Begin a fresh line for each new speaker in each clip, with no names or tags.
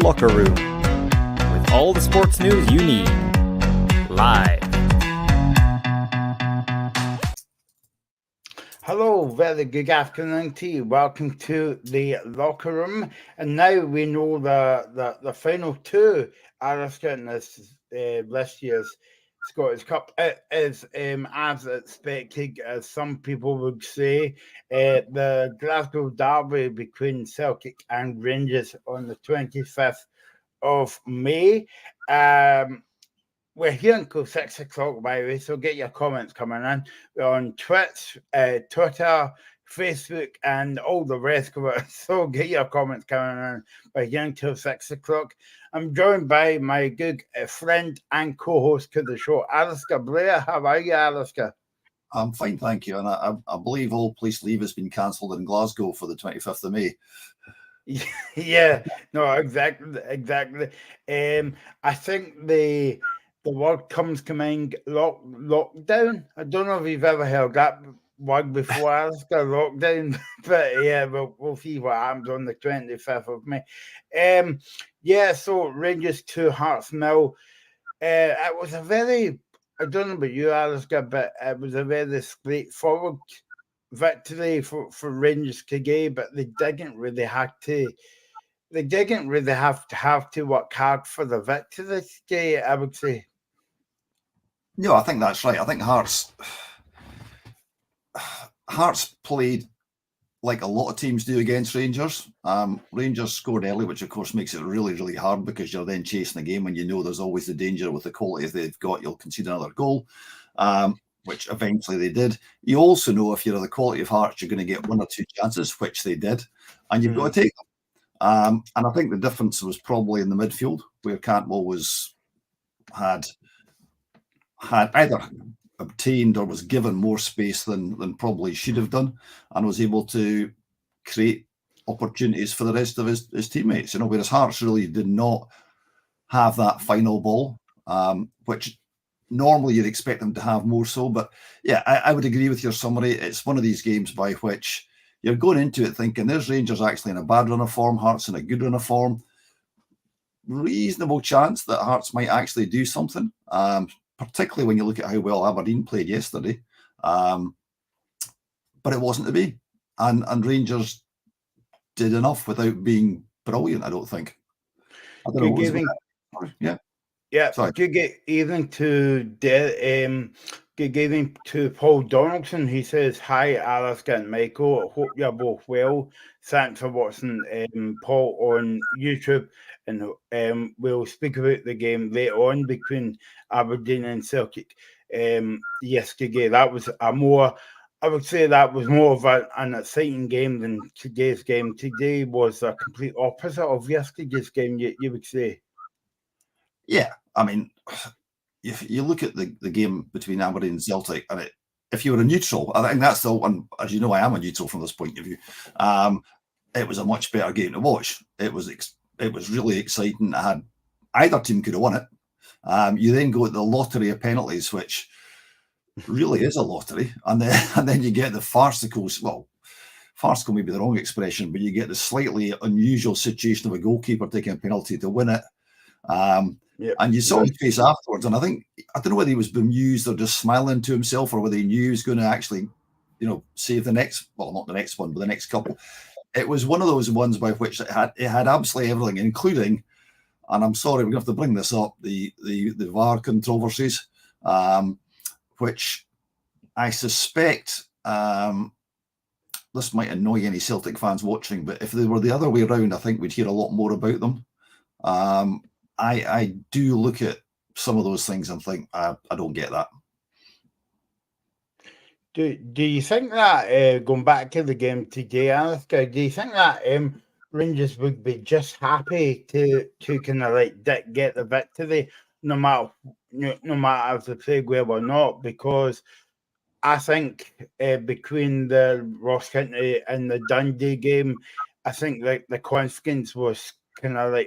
Locker Room, with all the sports news you need, live.
Hello, very good afternoon to you. Welcome to the Locker Room. And now we know the final two are in this year's Scottish Cup. It is as expected, as some people would say, the Glasgow derby between Celtic and Rangers on the 25th of May. We're here until 6 o'clock, by the way, so get your comments coming in on Twitch, Twitter, Facebook, and all the rest of it. So get your comments coming in. We're here until 6 o'clock. I'm joined by my good friend and co-host to the show, Alistair Blair. How are you, Alistair?
I'm fine, thank you. And I believe all police leave has been cancelled in Glasgow for the 25th of May.
Yeah, no, exactly. I think the word comes to mind, lockdown. I don't know if you've ever heard that word before, Alistair, lockdown. But yeah, we'll see what happens on the 25th of May. So Rangers 2, Hearts 0. It was a very, I don't know about you, Alistair, but it was a very straightforward victory for Rangers today, but they didn't really have to. They didn't really have to work hard for the victory today, I would say.
No, I think that's right. I think Hearts played like a lot of teams do against Rangers. Rangers scored early, which of course makes it really, really hard because you're then chasing the game when you know there's always the danger with the quality they've got, you'll concede another goal, which eventually they did. You also know if you're the quality of Hearts, you're going to get one or two chances, which they did, and you've got to take them. And I think the difference was probably in the midfield, where Cantwell had either obtained or was given more space than probably should have done, and was able to create opportunities for the rest of his teammates. Whereas Hearts really did not have that final ball, which normally you'd expect them to have more so. But yeah, I would agree with your summary. It's one of these games by which you're going into it thinking there's Rangers actually in a bad run of form, Hearts in a good run of form. Reasonable chance that Hearts might actually do something, particularly when you look at how well Aberdeen played yesterday. But it wasn't to be. And Rangers did enough without being brilliant, I don't think. I don't know.
Yeah.
Sorry.
Good evening to Paul Donaldson. He says, "Hi, Alistair and Michael. I hope you're both well. Thanks for watching Paul on YouTube. And we'll speak about the game later on between Aberdeen and Celtic yesterday. That was I would say that was more of an exciting game than today's game. Today was a complete opposite of yesterday's game, you would say."
Yeah, I mean, if you look at the game between Aberdeen and Celtic, and if you were a neutral, I think that's the one, as you know, I am a neutral from this point of view. It was a much better game to watch. It was really exciting. Either team could have won it. You then go at the lottery of penalties, which really is a lottery, and then you get the farcical may be the wrong expression, but you get the slightly unusual situation of a goalkeeper taking a penalty to win it. And you saw his face afterwards, and I don't know whether he was bemused or just smiling to himself, or whether he knew he was going to actually, save the next, well, not the next one, but the next couple. It was one of those ones by which it had absolutely everything, including, and I'm sorry, we're going to have to bring this up, the VAR controversies, which I suspect this might annoy any Celtic fans watching, but if they were the other way around, I think we'd hear a lot more about them. I do look at some of those things and think, I don't get that.
Do you think that, going back to the game today, Alistair, do you think that Rangers would be just happy to kind of get the victory, no matter if they played well or not? Because I think between the Ross County and the Dundee game, I think the confidence was kind of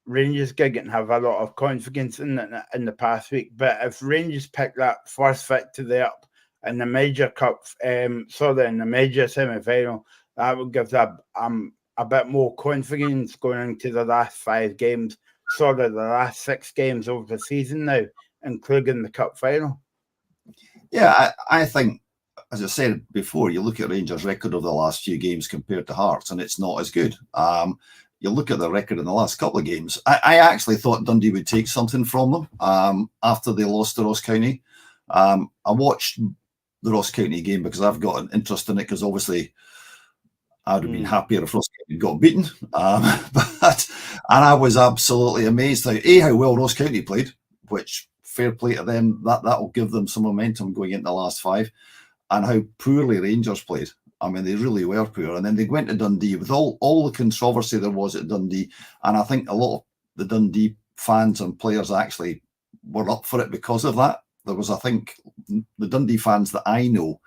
Rangers didn't have a lot of confidence in the past week, but if Rangers pick that first victory up in the major cup, in the major semi-final, that would give them a bit more confidence going into the last 5 games, sort of the last 6 games of the season now, including the cup final?
Yeah, I think, as I said before, you look at Rangers' record over the last few games compared to Hearts, and it's not as good. You look at the record in the last couple of games. I actually thought Dundee would take something from them after they lost to Ross County. I watched the Ross County game because I've got an interest in it, because obviously I'd have been happier if Ross County got beaten. And I was absolutely amazed how well Ross County played, which, fair play to them, that will give them some momentum going into the last 5, and how poorly Rangers played. I mean, they really were poor. And then they went to Dundee with all the controversy there was at Dundee. And I think a lot of the Dundee fans and players actually were up for it because of that. There was, I think, the Dundee fans that I know,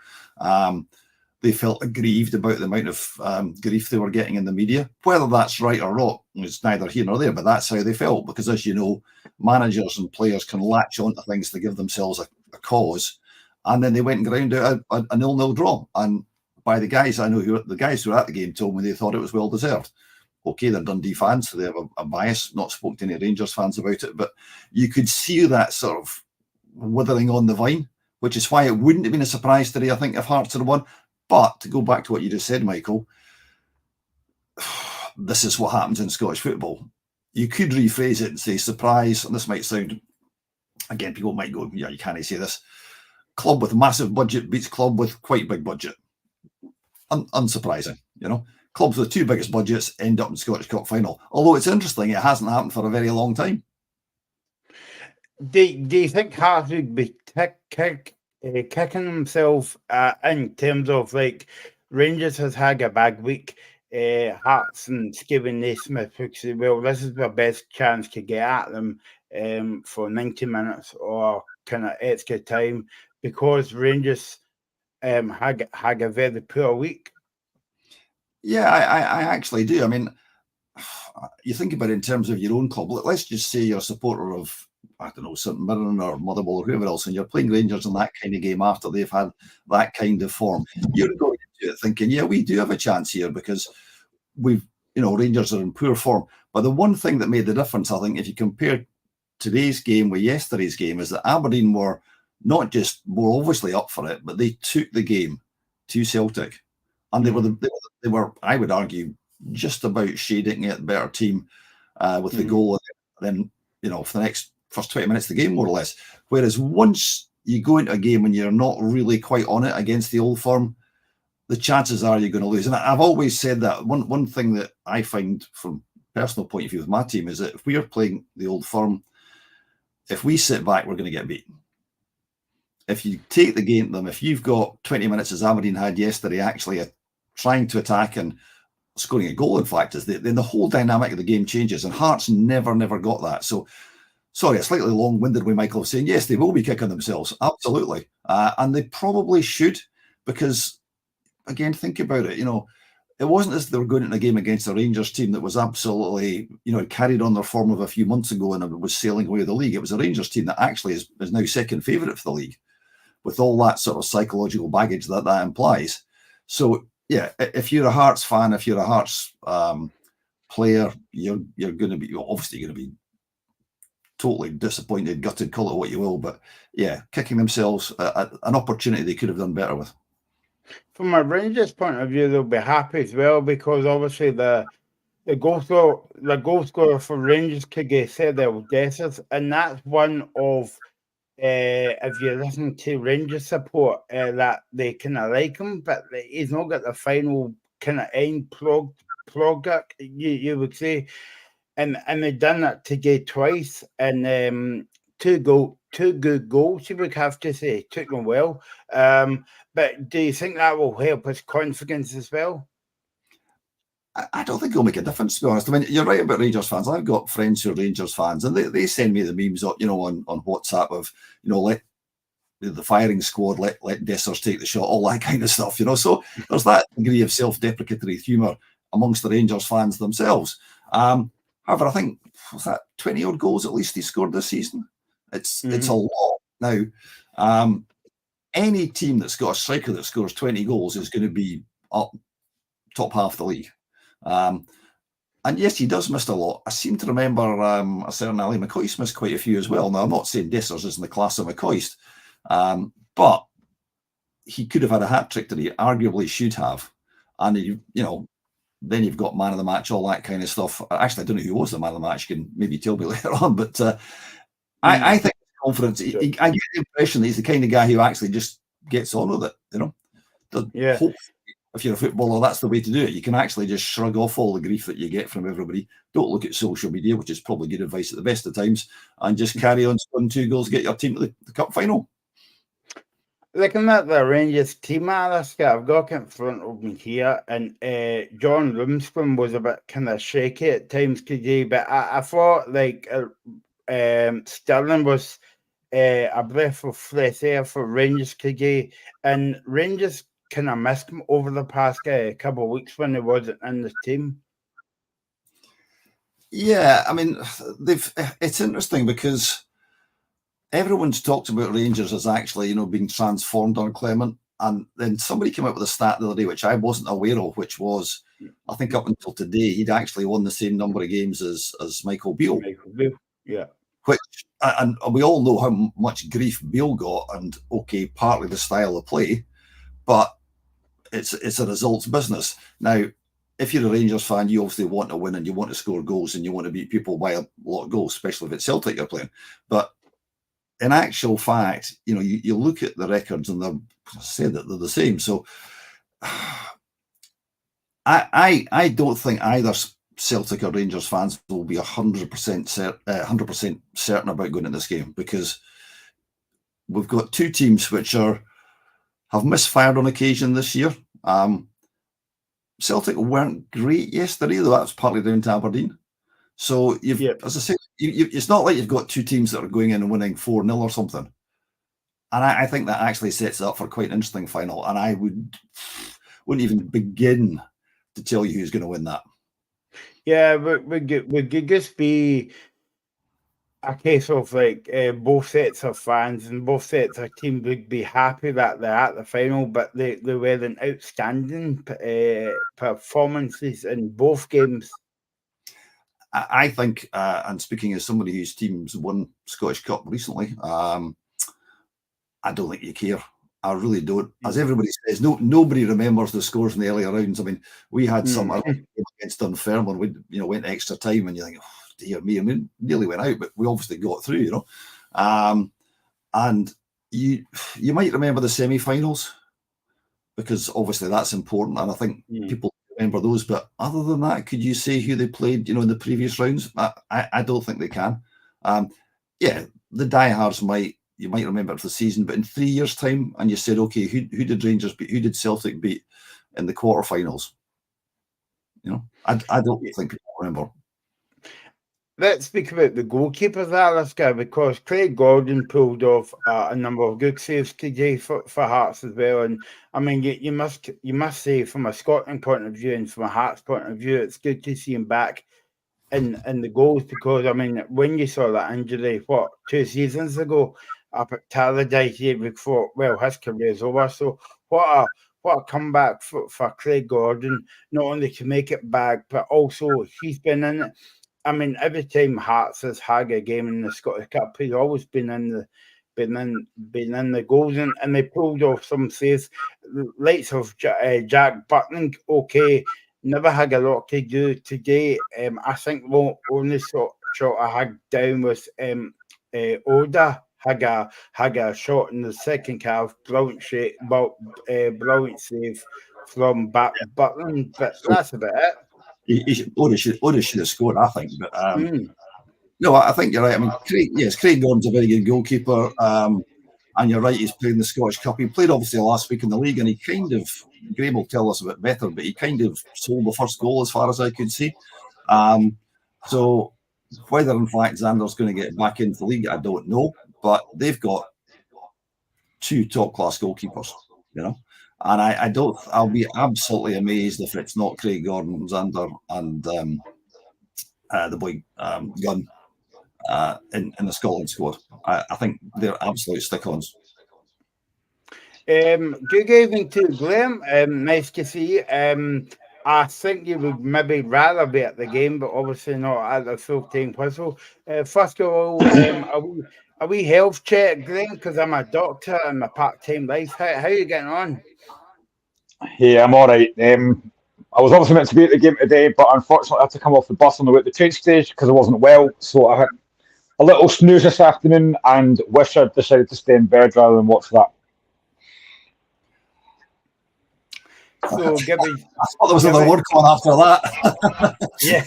they felt aggrieved about the amount of grief they were getting in the media. Whether that's right or wrong is neither here nor there, but that's how they felt. Because, as you know, managers and players can latch onto things to give themselves a cause. And then they went and ground out a 0-0 draw. And by the guys I know, the guys who were at the game told me they thought it was well deserved. Okay, they're Dundee fans, so they have a bias. Not spoke to any Rangers fans about it, but you could see that sort of withering on the vine, which is why it wouldn't have been a surprise today, I think, if Hearts had won. But to go back to what you just said, Michael, this is what happens in Scottish football. You could rephrase it and say surprise, and this might sound, again, people might go, yeah, you can't say this. Club with massive budget beats club with quite big budget. Unsurprising, you know. Clubs with 2 biggest budgets end up in Scottish Cup final. Although it's interesting, it hasn't happened for a very long time.
Do you think Hearts would be kicking themselves in terms of, like, Rangers has had a bad week, Hearts and Skibby Naismith, because, well, this is the best chance to get at them for 90 minutes or kind of extra time, because Rangers had a very poor week?
Yeah, I actually do. I mean, you think about it in terms of your own club. Let's just say you're a supporter of, I don't know, St Mirren or Motherwell or whoever else, and you're playing Rangers in that kind of game after they've had that kind of form. You're going into it thinking, yeah, we do have a chance here because Rangers are in poor form. But the one thing that made the difference, I think, if you compare today's game with yesterday's game, is that Aberdeen were not just more obviously up for it, but they took the game to Celtic. And they were, I would argue, just about shading it better team with the goal. And then, for the first 20 minutes of the game, more or less. Whereas once you go into a game and you're not really quite on it against the old firm, the chances are you're going to lose. And I've always said that one thing that I find from personal point of view with my team is that if we are playing the old firm, if we sit back, we're going to get beaten. If you take the game to them, if you've got 20 minutes as Aberdeen had yesterday, actually trying to attack and scoring a goal, in fact, then the whole dynamic of the game changes. And Hearts never got that. So, sorry, a slightly long-winded way, Michael, saying, yes, they will be kicking themselves. Absolutely. And they probably should, because, again, think about it. It wasn't as they were going into a game against a Rangers team that was absolutely, carried on their form of a few months ago and was sailing away with the league. It was a Rangers team that actually is now second favourite for the league, with all that sort of psychological baggage that implies. So, yeah, if you're a Hearts fan, if you're a Hearts player, you're going to be obviously going to be totally disappointed, gutted, call it what you will. But yeah, kicking themselves an opportunity they could have done better with.
From a Rangers point of view, they'll be happy as well, because obviously the goal scorer for Rangers could get set their guesses, and that's one of, if you listen to Rangers support, that they kind of like him, but he's not got the final kind of end product, you would say, and they done that to get twice, and two good goals, you would have to say, took them well. But do you think that will help his confidence as well?
I don't think it'll make a difference, to be honest. I mean, you're right about Rangers fans. I've got friends who are Rangers fans, and they send me the memes, on WhatsApp of, let the firing squad, let Dessers take the shot, all that kind of stuff, So there's that degree of self-deprecatory humour amongst the Rangers fans themselves. However, I think, was that 20-odd goals at least he scored this season? It's a lot. Now, any team that's got a striker that scores 20 goals is going to be up top half the league. And yes, he does miss a lot. I seem to remember a certain Ali McCoist missed quite a few as well. Now, I'm not saying Dessers is in the class of McCoist, but he could have had a hat-trick that he arguably should have. And, then you've got man of the match, all that kind of stuff. Actually, I don't know who was the man of the match. You can maybe tell me later on. But I think confidence. I get the impression that he's the kind of guy who actually just gets on with it, Hopefully, if you're a footballer, that's the way to do it. You can actually just shrug off all the grief that you get from everybody. Don't look at social media, which is probably good advice at the best of times, and just carry on scoring 2 goals, get your team to the cup final.
Looking at the Rangers team, Alaska, I've got it in front of me here, and John Lundstrom was a bit kind of shaky at times today, but I thought Sterling was a breath of fresh air for Rangers today, and Rangers kind of missed him over the past couple of weeks when he wasn't in the team.
Yeah, I mean, it's interesting because everyone's talked about Rangers as actually, being transformed on Clement. And then somebody came up with a stat the other day, which I wasn't aware of, which was, I think up until today, he'd actually won the same number of games as Michael Beale.
Yeah.
Which, and we all know how much grief Beale got, and partly the style of play, but it's a results business. Now, if you're a Rangers fan, you obviously want to win and you want to score goals and you want to beat people by a lot of goals, especially if it's Celtic you're playing. But in actual fact, you look at the records and they're said that they're the same. So I don't think either Celtic or Rangers fans will be 100% certain about going in this game, because we've got two teams which have misfired on occasion this year. Celtic weren't great yesterday, though that was partly down to Aberdeen. So as I said, it's not like you've got two teams that are going in and winning 4-0 or something. And I think that actually sets it up for quite an interesting final. And I wouldn't even begin to tell you who's going to win that.
Yeah, would just be a case of both sets of fans and both sets of teams would be happy that they're at the final, but they were in outstanding performances in both games.
I think, and speaking as somebody whose team's won Scottish Cup recently, I don't think you care. I really don't. As everybody says, nobody remembers the scores in the earlier rounds. I mean, we had some against Dunfermline. We went extra time, and you think, oh, dear me, I mean, nearly went out, but we obviously got through, And you might remember the semi-finals, because obviously that's important, and I think people remember those. But other than that, could you say who they played, in the previous rounds? I don't think they can. The diehards you might remember it for the season, but in 3 years' time, and you said, okay, who did Rangers beat? Who did Celtic beat in the quarterfinals? I don't think people remember.
Let's speak about the goalkeepers, Alaska, because Craig Gordon pulled off a number of good saves today for Hearts as well. And I mean, you must say, from a Scotland point of view and from a Hearts point of view, it's good to see him back in the goals, because I mean, when you saw that injury, 2 seasons ago up at Tallydike, we thought, well, his career is over. So what a comeback for Craig Gordon, not only to make it back, but also he's been in it. I mean, every time Hearts has had a game in the Scottish Cup, he's always been in the goals, and they pulled off some saves. Likes of Jack Butland, never had a lot to do today. I think the only shot I had down was Oda had a shot in the second half, brilliant save from Butland, but that's about it.
Oda should have scored, I think. But no, I think you're right. I mean, Craig Gordon's a very good goalkeeper, and you're right, he's playing the Scottish Cup. He played obviously last week in the league, and he kind of, Graham will tell us a bit better, but he kind of sold the first goal as far as I could see. So whether in fact Xander's going to get back into the league, I don't know, but they've got 2 top-class goalkeepers, And I'll be absolutely amazed if it's not Craig Gordon, Xander, and the boy Gunn in the Scotland squad. I think they're absolute stick-ons.
Good evening to Graham. Nice to see you. I think you would maybe rather be at the game, but obviously not at the full-time whistle. First of all, are we health check, Glenn? Because I'm a doctor in my part-time life. How are you getting on?
Yeah, I'm all right. I was obviously meant to be at the game today, but unfortunately I had to come off the bus on the way to the train stage because I wasn't well. So I had a little snooze this afternoon and wish I'd decided to stay in bed rather than watch that.
So give me.
I thought there was another word coming after that.
Yeah.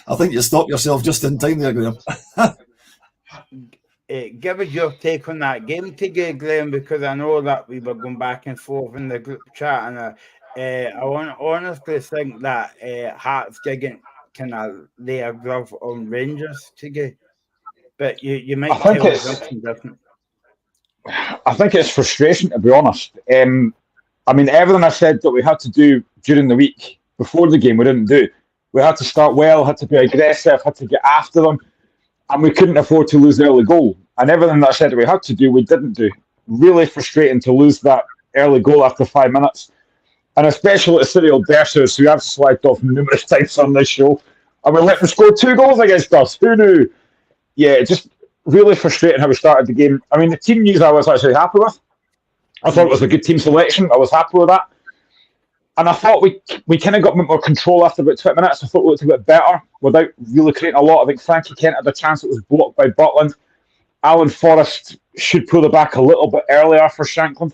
I think you stopped yourself just in time there, Graham.
Give us your take on that game today, Glenn, because I know that we were going back and forth in the group chat, and I honestly think that Hearts didn't kind of lay a glove on Rangers today. But you might tell us something different.
I think it's frustration, to be honest. I mean, everything I said that we had to do during the week before the game, we didn't do. We had to start well, had to be aggressive, had to get after them, and we couldn't afford to lose the early goal. And everything that I said that we had to do, we didn't do. Really frustrating to lose that early goal after 5 minutes. And especially at Cyril Dessers, who I've slagged off numerous times on this show, and we let them score 2 goals against us. Who knew? Yeah, just really frustrating how we started the game. I mean, the team news I was actually happy with. I thought it was a good team selection. I was happy with that. And I thought we kind of got more control after about 20 minutes. I thought we looked a bit better without really creating a lot. I think Frankie Kent had a chance that was blocked by Butland. Alan Forrest should pull it back a little bit earlier for Shankland.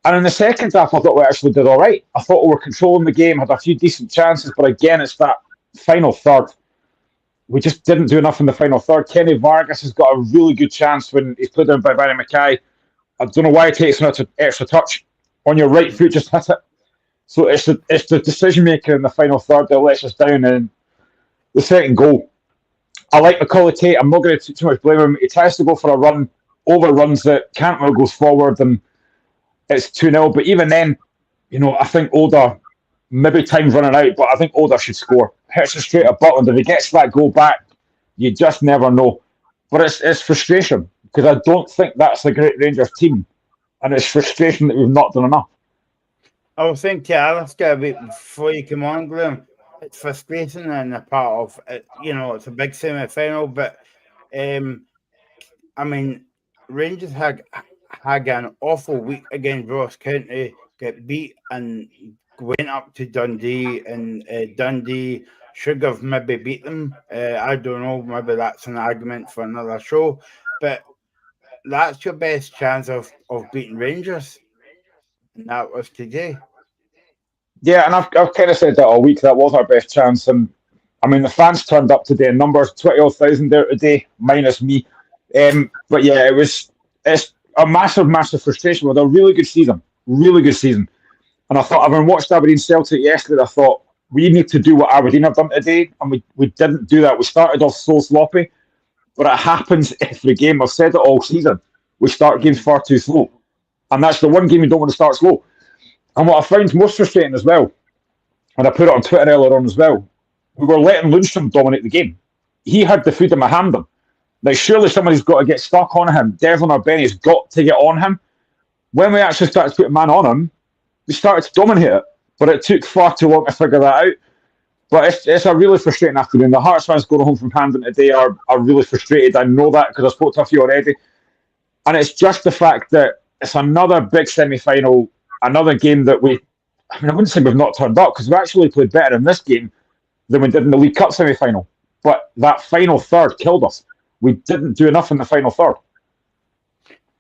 And in the second half, I thought we actually did all right. I thought we were controlling the game, had a few decent chances, but again, it's that final third. We just didn't do enough in the final third. Kenny Vargas has got a really good chance when he's put down by Barry Mackay. I don't know why he takes an extra touch. On your right foot, just hit it. So it's the decision maker in the final third that lets us down. And the second goal, I like Macaulay Tate. I'm not going to too much blame him. He tries to go for a run, overruns it. Cantwell goes forward, and it's 2-0. But even then, I think Oda, maybe time's running out, but I think Oda should score. Hits it straight at Butland. If he gets that goal back, you just never know. But it's frustration because I don't think that's a great Rangers team. And it's frustration that we've not done enough.
I was thinking to Alistair before you come on, Graham, it's frustrating and a part of it. It's a big semi-final, but I mean, Rangers had an awful week against Ross County, get beat and went up to Dundee, and Dundee should have maybe beat them. I don't know, maybe that's an argument for another show, but that's your best chance of beating Rangers, and that was today.
Yeah, and I've kind of said that all week. That was our best chance, and I mean the fans turned up today in numbers, 20,000 there today, minus me. But yeah, it's a massive frustration with a really good season, And I thought, having watched Aberdeen Celtic yesterday, I thought we need to do what Aberdeen have done today, and we didn't do that. We started off so sloppy, but it happens every game. I've said it all season. We start games far too slow, and that's the one game you don't want to start slow. And what I find most frustrating as well, and I put it on Twitter earlier on as well, we were letting Lundstrom dominate the game. He had the freedom of Hampden. Now, surely somebody's got to get stuck on him. Devlin or Benny's got to get on him. When we actually started to put a man on him, we started to dominate it. But it took far too long to figure that out. But it's a really frustrating afternoon. The Hearts fans going home from Hampden today are really frustrated. I know that because I spoke to a few already. And it's just the fact that it's another big semi-final, another game that I wouldn't say we've not turned up because we actually played better in this game than we did in the League Cup semi-final. But that final third killed us. We didn't do enough in the final third.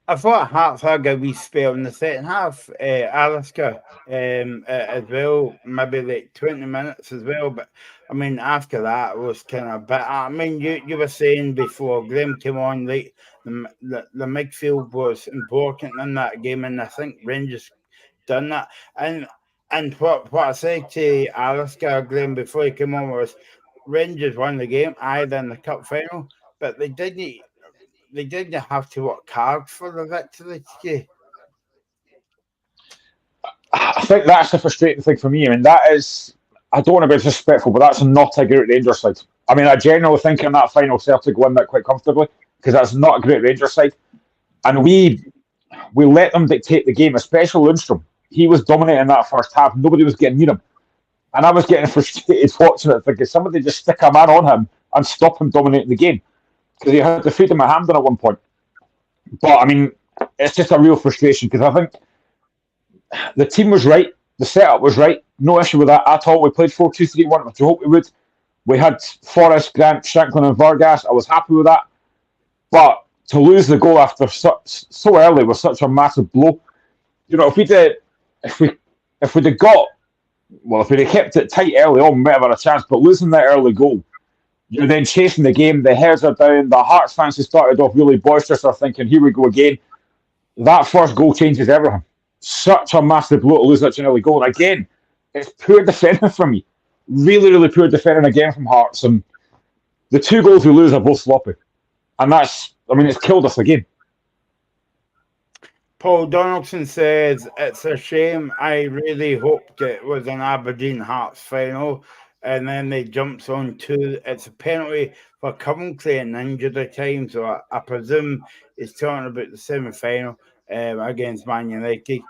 I thought Hearts had a wee spell in the second half, Alaska, as well, maybe like 20 minutes as well. But I mean, after that, it was kind of bit. I mean, you were saying before Graham came on, like the midfield was important in that game, and I think Rangers done that. And what I said to Alaska, Graham, before he came on was Rangers won the game, either in the cup final, but they didn't have to work hard for the victory today.
I think that's the frustrating thing for me. I mean, that is, I don't want to be disrespectful, but that's not a great Rangers side. I mean, I generally think in that final Celtic won that quite comfortably because that's not a great Rangers side. And we let them dictate the game, especially Lundstrom. he was dominating that first half. Nobody was getting near him. And I was getting frustrated watching it, thinking somebody just stick a man on him and stop him dominating the game. Because he had to feed him a Hampden at one point. But, I mean, it's just a real frustration because I think the team was right. The setup was right. No issue with that at all. We played 4-2-3-1, which I hope we would. We had Forrest, Grant, Shanklin and Vargas. I was happy with that. But to lose the goal after so early was such a massive blow. You know, if we'd have kept it tight early on, we might have had a chance. But losing that early goal, you're then chasing the game. The heads are down. The Hearts fans who started off really boisterous are thinking, here we go again. That first goal changes everything. Such a massive blow to lose such an early goal. And again, it's poor defending from me. Really, really poor defending again from Hearts. And the 2 goals we lose are both sloppy. And it's killed us again.
Paul Donaldson says, it's a shame. I really hoped it was an Aberdeen Hearts final. And then they jumps on to it's a penalty for Coventry in injury time. So I presume it's talking about the semi-final against Man United.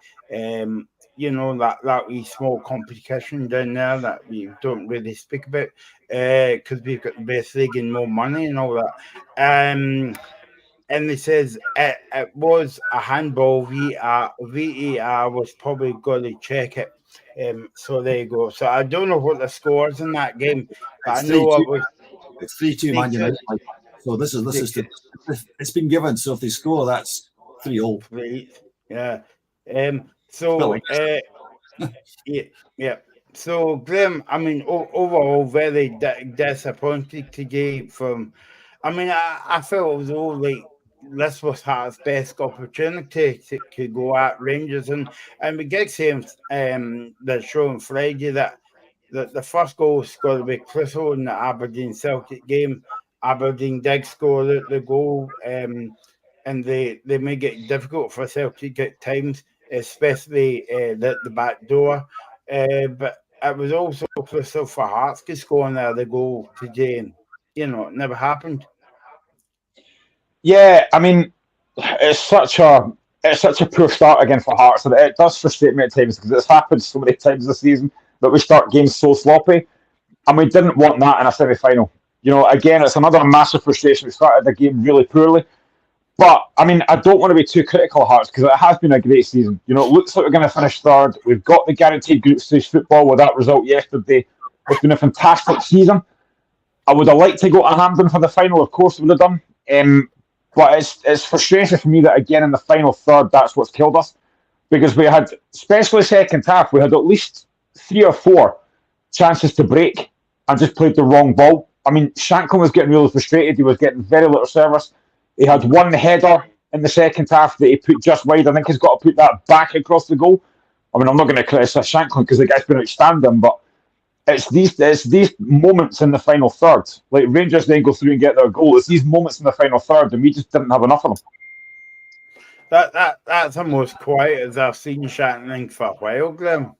You know, that wee small competition down there that we don't really speak about because we've got the best league and more money and all that. And he says it was a handball. VAR was probably going to check it. So there you go. So I don't know what the scores in that game, but I know it was.
It's 3-2 Man United. So this is it's been given. So if they score, that's 3-0.
Right. Yeah. So yeah. So Graham, I mean, overall, very disappointed today. I felt it was all like this was Hearts' best opportunity to go at Rangers, and we get saying the show on Friday that the first goal was got to be crucial in the Aberdeen Celtic game. Aberdeen did score the goal, and they make it difficult for Celtic at times, especially the back door. But it was also crucial for Hearts to score on the goal today, and it never happened.
Yeah, I mean, it's such a poor start again for Hearts, and it does frustrate me at times because it's happened so many times this season that we start games so sloppy, and we didn't want that in a semi-final. Again, it's another massive frustration. We started the game really poorly, but I mean, I don't want to be too critical of Hearts because it has been a great season. It looks like we're going to finish third. We've got the guaranteed group stage football with that result yesterday. It's been a fantastic season. I would have liked to go to Hampden for the final, of course, we would have done. But it's frustrating for me that, again, in the final third, that's what's killed us. Because we had, especially second half, we had at least 3 or 4 chances to break and just played the wrong ball. I mean, Shanklin was getting really frustrated. He was getting very little service. He had one header in the second half that he put just wide. I think he's got to put that back across the goal. I mean, I'm not going to criticise Shanklin because the guy's been outstanding, but it's these moments in the final third. Like Rangers then go through and get their goal. It's these moments in the final third, and we just didn't have enough of them.
That's the most quiet as I've seen Shanklin for a while, Graham.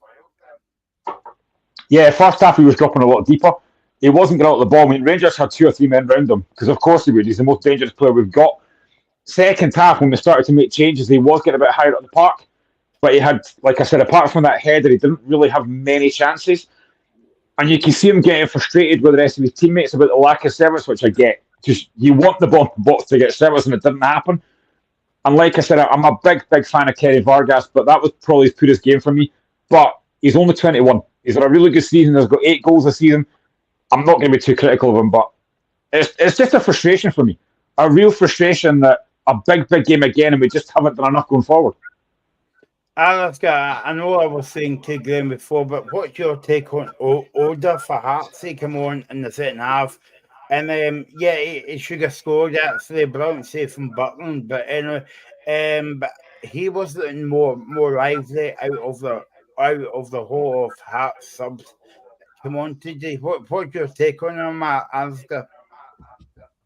Yeah, first half he was dropping a lot deeper. He wasn't getting out the ball. I mean, Rangers had 2 or 3 men round him because, of course, he would. He's the most dangerous player we've got. Second half, when we started to make changes, he was getting a bit higher up the park. But he had, like I said, apart from that header, he didn't really have many chances. And you can see him getting frustrated with the rest of his teammates about the lack of service, which I get. Because you want the ball in the box to get service, and it didn't happen. And like I said, I'm a big fan of Kerry Vargas, but that was probably his poorest game for me. But he's only 21. He's had a really good season. He's got 8 goals this season. I'm not going to be too critical of him, but it's just a frustration for me. A real frustration that a big game again, and we just haven't done enough going forward.
Alaska, I know I was saying to Graham before, but what's your take on Oda for Hearts? He came on in the second half, and he should have scored actually. Brilliant save from Buckland, but anyway, but he was looking more lively out of the whole of Hearts subs. Come on, TJ, what's your take on him, Alaska?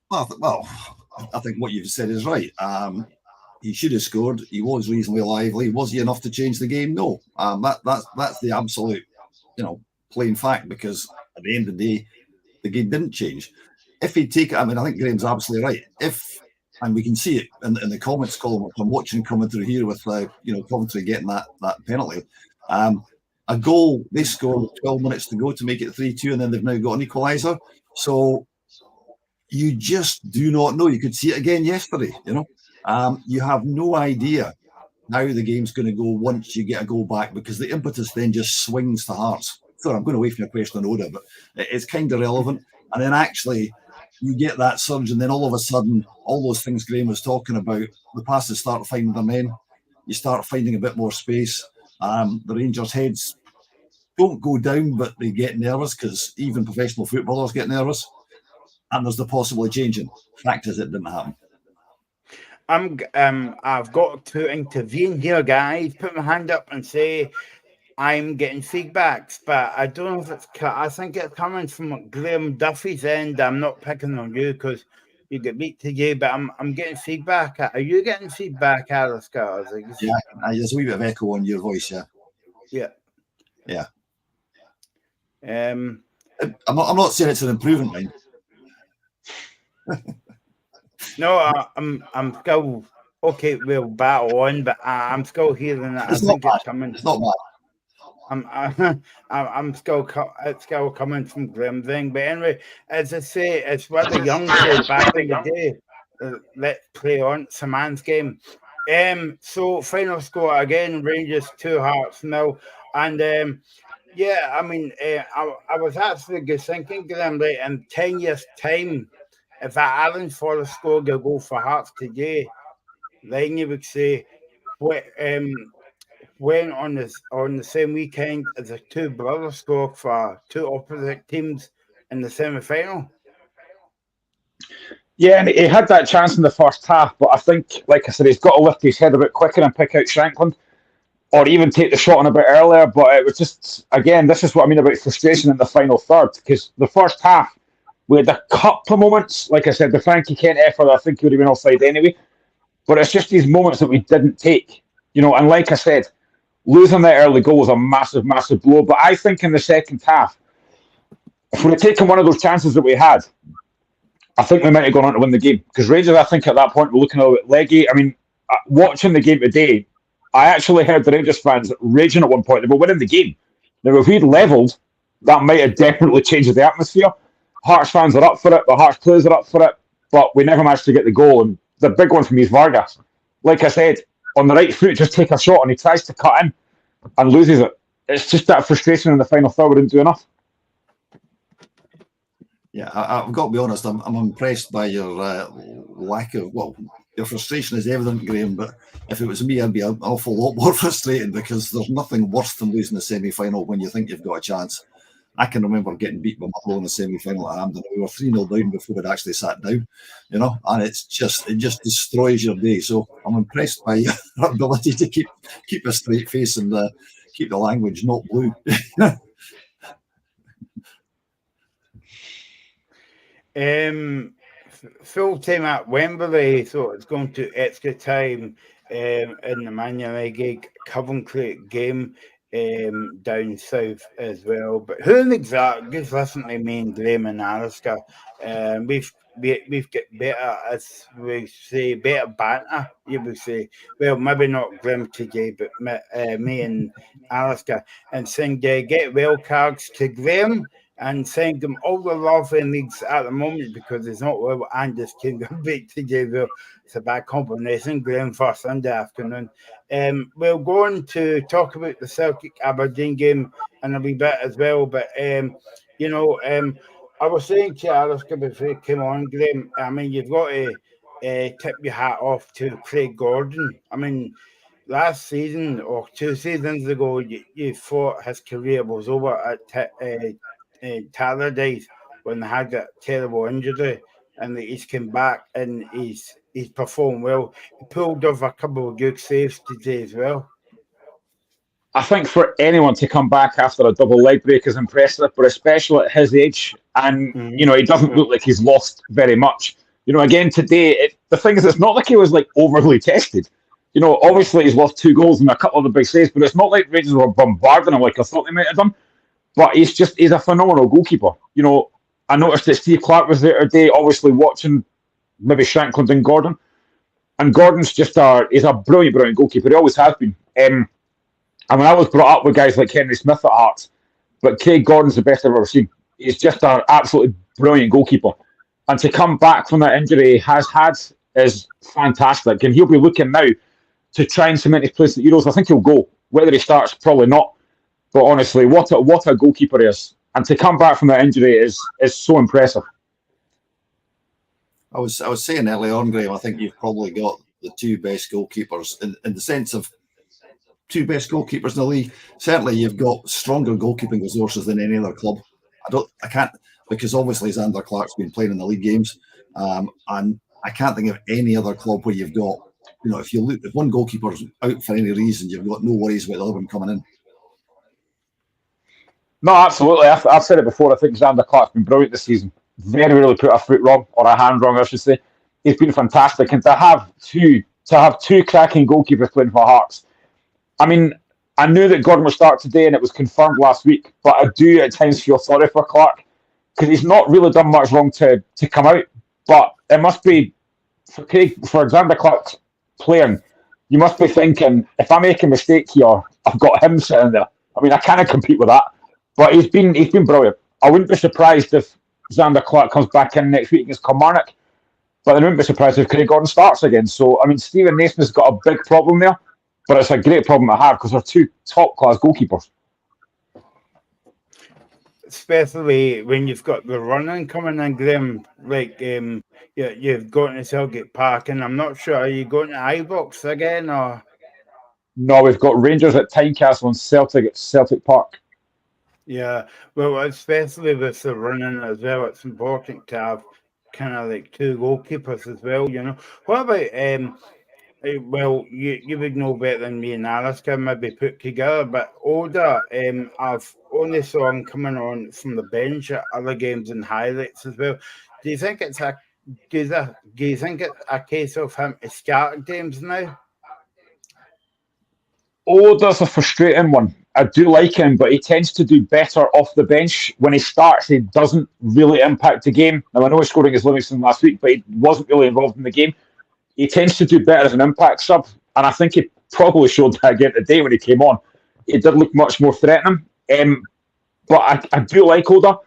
Well, I think what you've said is right. He should have scored. He was reasonably lively. Was he enough to change the game? No. That's the absolute, plain fact. Because at the end of the day, the game didn't change. If he'd taken, I think Graham's absolutely right. If and we can see it in the comments column. I'm watching commentary here with Coventry getting that penalty. A goal they scored with 12 minutes to go to make it 3-2, and then they've now got an equaliser. So you just do not know. You could see it again yesterday. You have no idea how the game's going to go once you get a goal back, because the impetus then just swings to Hearts. Sorry, I'm going away from your question on Oda, but it's kind of relevant. And then actually you get that surge, and then all of a sudden, all those things Graham was talking about, the passes start finding their men. You start finding a bit more space. The Rangers' heads don't go down, but they get nervous, because even professional footballers get nervous. And there's the possible changing. Fact is, it didn't happen.
I've got to intervene here, guys. Put my hand up and say I'm getting feedbacks, but I don't know if it's. I think it's coming from Graham Duffy's end. I'm not picking on you because you get beat today, but I'm getting feedback. Are you getting feedback, Alistair?
Yeah, there's a wee bit of echo on your voice. Yeah. I'm not saying it's an improvement, right?
No, I'm still okay. We'll battle on, but I'm still hearing that.
It's not bad. It's not bad.
I'm still it's still coming from Graham thing, but anyway, as I say, it's what the young said back in the day. Let's play on. It's a man's game. So final score again: Rangers 2, Hearts 0, and I mean, I was actually just thinking, Graham, right, in 10 years' time, if that Alan Forrest scored a goal for Hearts today, then you would say, when on the same weekend as the two brothers scored for two opposite teams in the semi-final.
Yeah, and he had that chance in the first half, but I think, like I said, he's got to lift his head a bit quicker and pick out Shankland, or even take the shot on a bit earlier. But it was just, again, this is what I mean about frustration in the final third, because the first half, we had a couple of moments, like I said, the Frankie Kent effort, I think he would have been offside anyway. But it's just these moments that we didn't take, and like I said, losing that early goal was a massive, massive blow. But I think in the second half, if we had taken one of those chances that we had, I think we might have gone on to win the game. Because Rangers, I think at that point, were looking a little bit leggy. I mean, watching the game today, I actually heard the Rangers fans raging at one point. They were winning the game. Now, if we'd levelled, that might have definitely changed the atmosphere. Hearts fans are up for it. The Hearts players are up for it. But we never managed to get the goal. And the big one for me is Vargas. Like I said, on the right foot, just take a shot, and he tries to cut in and loses it. It's just that frustration in the final third. We didn't do enough.
Yeah, I've got to be honest. I'm impressed by your lack of. Well, your frustration is evident, Graham. But if it was me, I'd be an awful lot more frustrated, because there's nothing worse than losing the semi-final when you think you've got a chance. I can remember getting beat by Motherwell in the semi-final at Hampden. We were 3-0 down before we'd actually sat down, and it just destroys your day. So I'm impressed by your ability to keep a straight face and keep the language not blue.
Full time at Wembley, so it's going to extra time in the Man United Coventry game. Down south as well, but who in exact? Just listen to me and Graham and Alistair. We've got better, as we say, better banter. You would say, well, maybe not Graham today, but me and Alistair, and send get well cards to Graham and send them all the love in leagues at the moment, because it's not well and just came back today. Well, it's a bad combination. Graham for Sunday afternoon. We're going to talk about the Celtic Aberdeen game in a wee bit as well, but I was saying to Alistair before he came on, Graham, I mean, you've got to tip your hat off to Craig Gordon. I mean, last season or 2 seasons ago, you thought his career was over at Tallerdale when they had that terrible injury, and he's come back and he's performed well. He pulled off a couple of good saves today as well.
I think for anyone to come back after a double leg break is impressive, but especially at his age, and he doesn't look like he's lost very much. Again today, the thing is, it's not like he was like overly tested. Obviously he's lost 2 goals and a couple of the big saves, but it's not like Rangers were bombarding him like I thought they might have done. But he's a phenomenal goalkeeper. I noticed that Steve Clark was there today, obviously watching maybe Shankland and Gordon. And Gordon's he's a brilliant goalkeeper. He always has been. I mean, I was brought up with guys like Henry Smith at Hearts, but Craig Gordon's the best I've ever seen. He's just an absolutely brilliant goalkeeper. And to come back from that injury he has had is fantastic. And he'll be looking now to try and cement his place at Euros. I think he'll go. Whether he starts, probably not. But honestly, what a goalkeeper he is. And to come back from that injury is so impressive.
I was saying earlier on, Graham, I think you've probably got the two best goalkeepers in the sense of two best goalkeepers in the league. Certainly, you've got stronger goalkeeping resources than any other club. I can't, because obviously Xander Clark's been playing in the league games, and I can't think of any other club where you've got, if one goalkeeper's out for any reason, you've got no worries about the other one coming in.
No, absolutely. I've said it before. I think Xander Clark's been brilliant this season. Very rarely put a foot wrong or a hand wrong, I should say. He's been fantastic, and to have two cracking goalkeepers playing for Hearts. I mean, I knew that Gordon would start today, and it was confirmed last week. But I do at times feel sorry for Clark because he's not really done much wrong to come out. But it must be for Xander Clark playing. You must be thinking, if I make a mistake here, I've got him sitting there. I mean, I can't compete with that. But he's been brilliant. I wouldn't be surprised if Xander Clark comes back in next week against Kilmarnock, but I wouldn't be surprised if Craig Gordon starts again. So, I mean, Stephen Naismith's got a big problem there, but it's a great problem to have because they're two top-class goalkeepers.
Especially when you've got the running coming in, Graham, like you've got to Selgate Park, and I'm not sure, are you going to Ibrox again, or?
No, we've got Rangers at Tynecastle and Celtic at Celtic Park.
Yeah, well, especially with the running as well, it's important to have kind of like two goalkeepers as well, What about, well, you would know better than me and Alice can maybe put together, but Oda, I've only saw him coming on from the bench at other games and highlights as well. Do you think it's a case of him to start games now?
Oh, that's a frustrating one. I do like him, but he tends to do better off the bench. When he starts, he doesn't really impact the game. Now, I know he scored against Livingston last week, but he wasn't really involved in the game. He tends to do better as an impact sub, and I think he probably showed that again today when he came on. It did look much more threatening. But I do like Oda.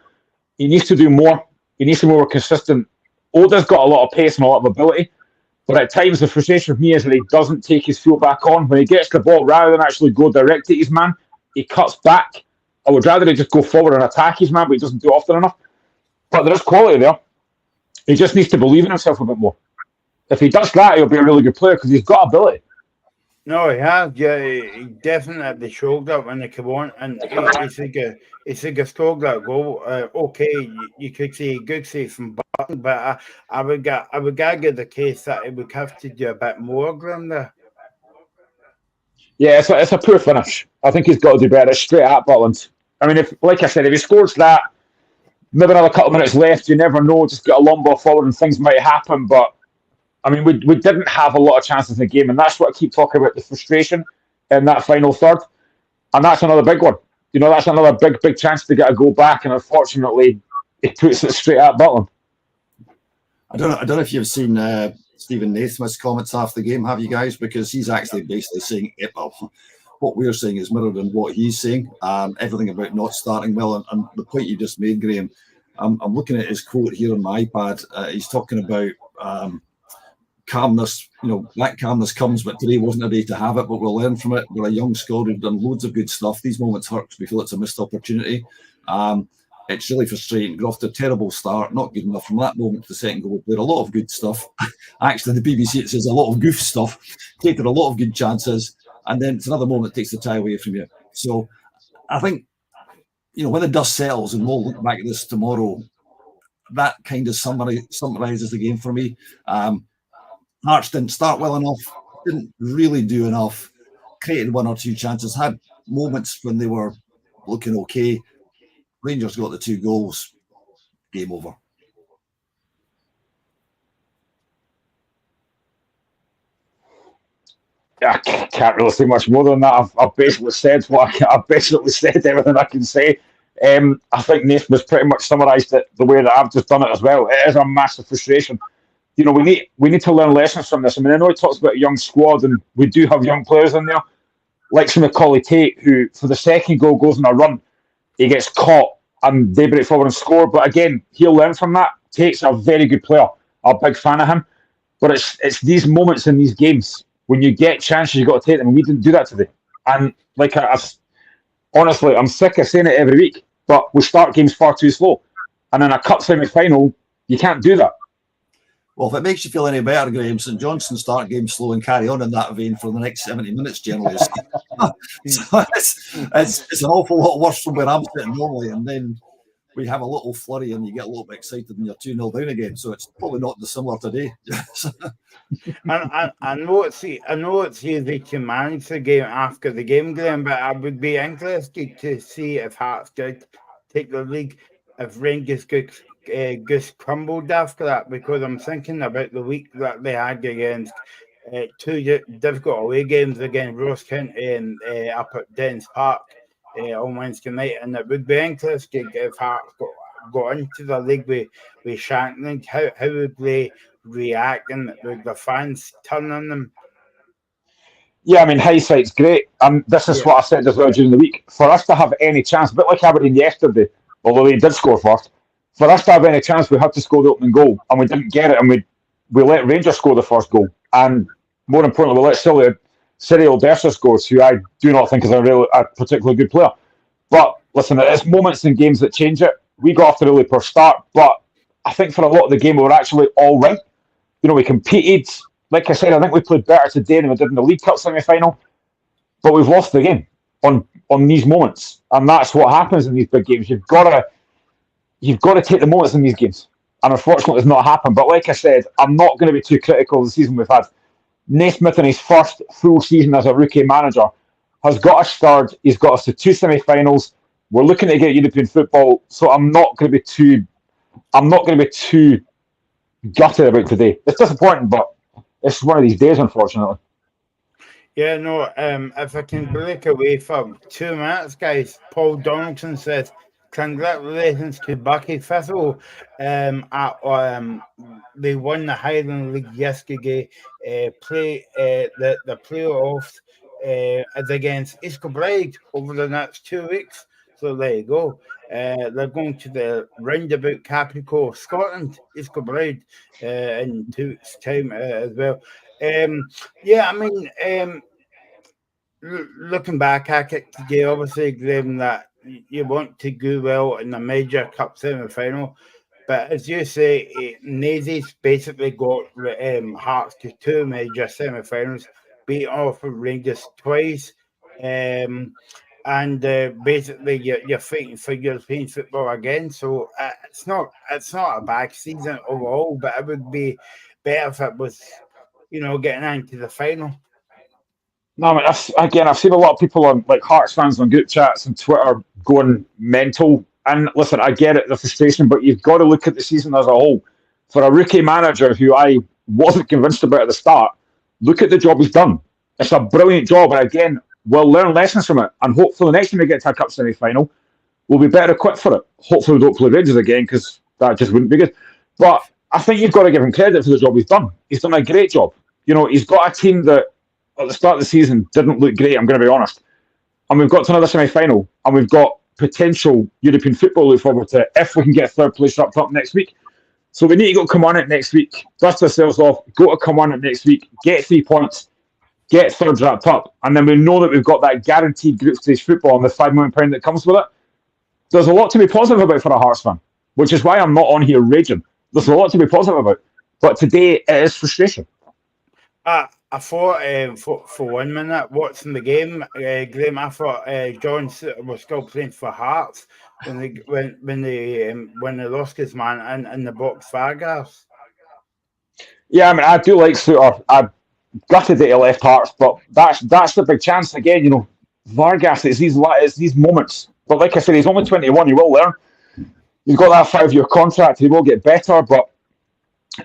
He needs to do more. He needs to be more consistent. Oda's got a lot of pace and a lot of ability. But at times, the frustration for me is that he doesn't take his foot back on. When he gets the ball, rather than actually go direct at his man, he cuts back. I would rather he just go forward and attack his man, but he doesn't do it often enough. But there is quality there. He just needs to believe in himself a bit more. If he does that, he'll be a really good player because he's got ability.
No, he has. Yeah, he definitely showed that when he came on, and he's a scored that goal. Okay, you could say good save from Button, but I would argue the case that he would have to do a bit more, Graham, there.
Yeah, it's a poor finish. I think he's got to do better. It's straight at Butland. I mean, like I said, if he scores that, maybe another couple of minutes left, you never know. Just get a long ball forward and things might happen, but I mean, we didn't have a lot of chances in the game, and that's what I keep talking about, the frustration in that final third. And that's another big one. That's another big chance to get a goal back, and unfortunately, it puts it straight at Butland.
I don't know if you've seen Stephen Naismith's comments after the game, have you guys? Because he's actually basically saying what we're saying is mirrored in what he's saying. Everything about not starting well, and the point you just made, Graham. I'm looking at his quote here on my iPad. He's talking about calmness. That calmness comes, but today wasn't a day to have it, but we'll learn from it. We're a young squad who've done loads of good stuff. These moments hurt because we feel it's a missed opportunity. It's really frustrating. We're off to a terrible start, not good enough. From that moment to the second goal, played a lot of good stuff. Actually, the BBC, it says a lot of goof stuff, taken a lot of good chances, and then it's another moment that takes the tie away from you. So I think, when the dust settles, and we'll look back at this tomorrow, that kind of summarises the game for me. Hearts didn't start well enough, didn't really do enough, created one or two chances, had moments when they were looking okay. Rangers got the 2 goals, game over.
I can't really say much more than that. I've basically said I've basically said everything I can say. I think Naismith's pretty much summarised it the way that I've just done it as well. It is a massive frustration. we need to learn lessons from this. I mean, I know he talks about a young squad, and we do have young players in there, like some Macaulay Tate, who for the second goal goes on a run, he gets caught, and they break forward and score. But again, he'll learn from that. Tate's a very good player. I'm a big fan of him. But it's these moments in these games when you get chances, you got to take them. And we didn't do that today. And like honestly, I'm sick of saying it every week, but we start games far too slow. And in a cup semi-final, you can't do that.
Well, if it makes you feel any better, Graham, St Johnstone start games slow and carry on in that vein for the next 70 minutes generally. So it's an awful lot worse from where I'm sitting normally. And then we have a little flurry and you get a little bit excited and you're 2-0 down again. So it's probably not dissimilar today.
I know it's easy to manage the game after the game, Graham, but I would be interested to see if Hearts could take the league, if Rangers could just crumbled after that, because I'm thinking about the week that they had against two difficult away games against Ross County and up at Dens Park on Wednesday night, and it would be interesting if Hearts got into the league with Shankland. How would they react, and would the fans turn on them?
Yeah, I mean, hindsight's great. This is what I said as well during the week. For us to have any chance, a bit like Aberdeen yesterday, although they did score first, for us to have any chance, we had to score the opening goal, and we didn't get it, and we let Rangers score the first goal, and more importantly, we let Cyril Dessers score, who I do not think is a particularly good player. But listen, it's moments in games that change it. We got off to a really poor start, but I think for a lot of the game, we were actually all right. We competed. Like I said, I think we played better today than we did in the League Cup semi-final, but we've lost the game on these moments, and that's what happens in these big games. You've got to take the moments in these games, and unfortunately, it's not happened. But like I said, I'm not going to be too critical of the season we've had. Naismith, in his first full season as a rookie manager, has got us third. He's got us to 2 semi-finals. We're looking to get European football, so I'm not going to be too gutted about today. It's disappointing, but it's one of these days, unfortunately.
Yeah, no, if I can break away for 2 minutes, guys, Paul Donaldson says, congratulations to Bucky Thistle. They won the Highland League yesterday. The playoffs is against East Kilbride over the next 2 weeks. So there you go. They're going to the roundabout capital of Scotland, East Kilbride, in 2 weeks' time as well. Looking back at it today, obviously, Graham, that you want to go well in the major cup semi-final, but as you say, Nazy's basically got Hearts to 2 major semi-finals, beat off of Rangers twice, and basically you're fighting for European football again. So it's not a bad season overall, but it would be better if it was, getting into the final.
No, I mean, I've seen a lot of people on Hearts fans on group chats and Twitter going mental. And listen, I get it, the frustration, but you've got to look at the season as a whole. For a rookie manager who I wasn't convinced about at the start, look at the job he's done. It's a brilliant job, and again, we'll learn lessons from it. And hopefully, the next time we get to a cup semi-final, we'll be better equipped for it. Hopefully, we don't play Rangers again, because that just wouldn't be good. But I think you've got to give him credit for the job he's done. He's done a great job. He's got a team that at the start of the season didn't look great, I'm going to be honest. And we've got to another semi-final, and we've got potential European football to look forward to if we can get third place wrapped up next week. So we need to go come on it next week, dust ourselves off, go to come on it next week, get 3 points, get third wrapped up, and then we know that we've got that guaranteed group stage football and the £5 million that comes with it. There's a lot to be positive about for a Hearts fan, which is why I'm not on here raging. There's a lot to be positive about. But today, it is frustration.
I thought for 1 minute watching the game, Graham, I thought John was still playing for Hearts when they lost his man in the box Vargas.
Yeah, I mean, I do like Suter. I gutted that he left Hearts, but that's the big chance again. Vargas, it's these moments. But like I said, he's only 21. He will learn. He's got that 5-year contract. He will get better, but